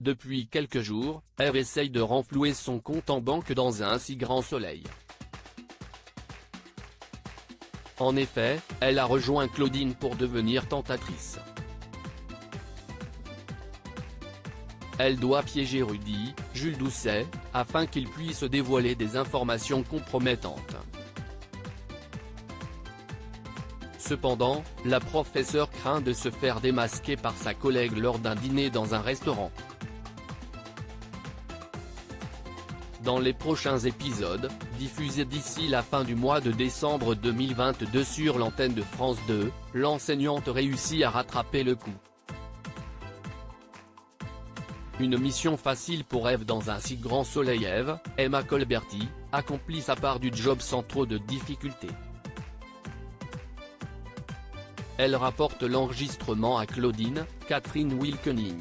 Depuis quelques jours, Ève essaye de renflouer son compte en banque dans un si grand soleil. En effet, elle a rejoint Claudine pour devenir tentatrice. Elle doit piéger Rudy, Jules Doucet, afin qu'il puisse dévoiler des informations compromettantes. Cependant, la professeure craint de se faire démasquer par sa collègue lors d'un dîner dans un restaurant. Dans les prochains épisodes, diffusés d'ici la fin du mois de décembre 2022 sur l'antenne de France 2, l'enseignante réussit à rattraper le coup. Une mission facile pour Ève dans un si grand soleil. Emma Colberti, accomplit sa part du job sans trop de difficultés. Elle rapporte l'enregistrement à Claudine, Catherine Wilkening.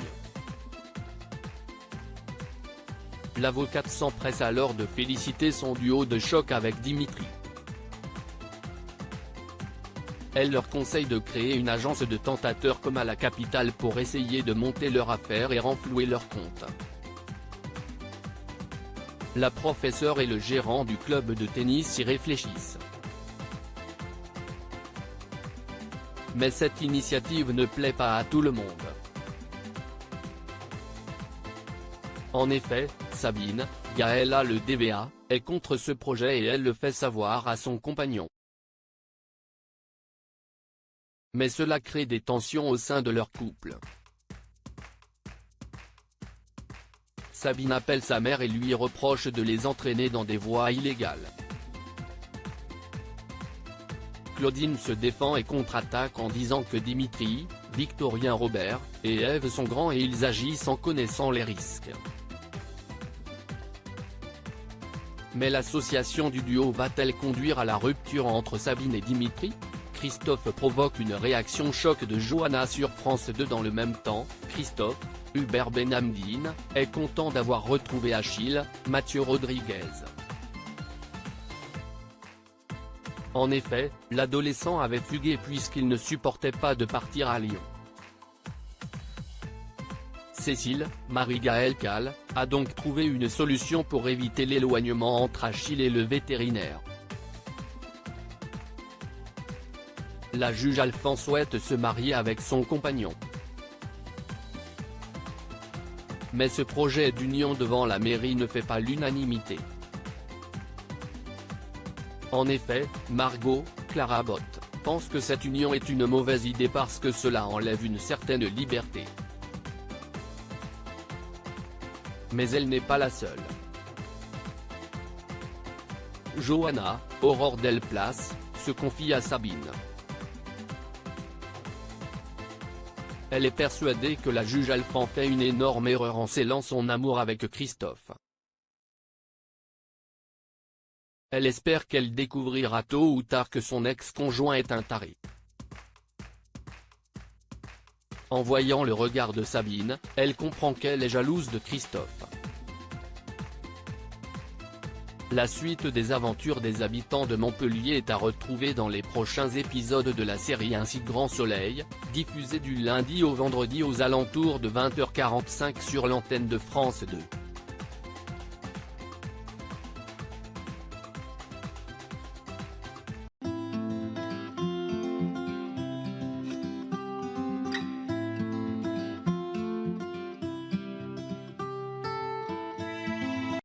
L'avocate s'empresse alors de féliciter son duo de choc avec Dimitri. Elle leur conseille de créer une agence de tentateurs comme à la capitale pour essayer de monter leur affaire et renflouer leur compte. La professeure et le gérant du club de tennis y réfléchissent. Mais cette initiative ne plaît pas à tout le monde. En effet, Sabine, Gaëlle a le DBA, est contre ce projet et elle le fait savoir à son compagnon. Mais cela crée des tensions au sein de leur couple. Sabine appelle sa mère et lui reproche de les entraîner dans des voies illégales. Claudine se défend et contre-attaque en disant que Dimitri, Victorien Robert, et Ève sont grands et ils agissent en connaissant les risques. Mais l'association du duo va-t-elle conduire à la rupture entre Sabine et Dimitri? Christophe provoque une réaction choc de Johanna sur France 2. Dans le même temps, Christophe, Hubert Benhamdine, est content d'avoir retrouvé Achille, Mathieu Rodriguez. En effet, l'adolescent avait fugué puisqu'il ne supportait pas de partir à Lyon. Cécile, Marie-Gaëlle Cal, a donc trouvé une solution pour éviter l'éloignement entre Achille et le vétérinaire. La juge Alphand souhaite se marier avec son compagnon. Mais ce projet d'union devant la mairie ne fait pas l'unanimité. En effet, Margot, Clara Botte, pense que cette union est une mauvaise idée parce que cela enlève une certaine liberté. Mais elle n'est pas la seule. Johanna, Aurore Delplace, se confie à Sabine. Elle est persuadée que la juge Alphand fait une énorme erreur en scellant son amour avec Christophe. Elle espère qu'elle découvrira tôt ou tard que son ex-conjoint est un taré. En voyant le regard de Sabine, elle comprend qu'elle est jalouse de Christophe. La suite des aventures des habitants de Montpellier est à retrouver dans les prochains épisodes de la série Un si grand soleil, diffusée du lundi au vendredi aux alentours de 20h45 sur l'antenne de France 2.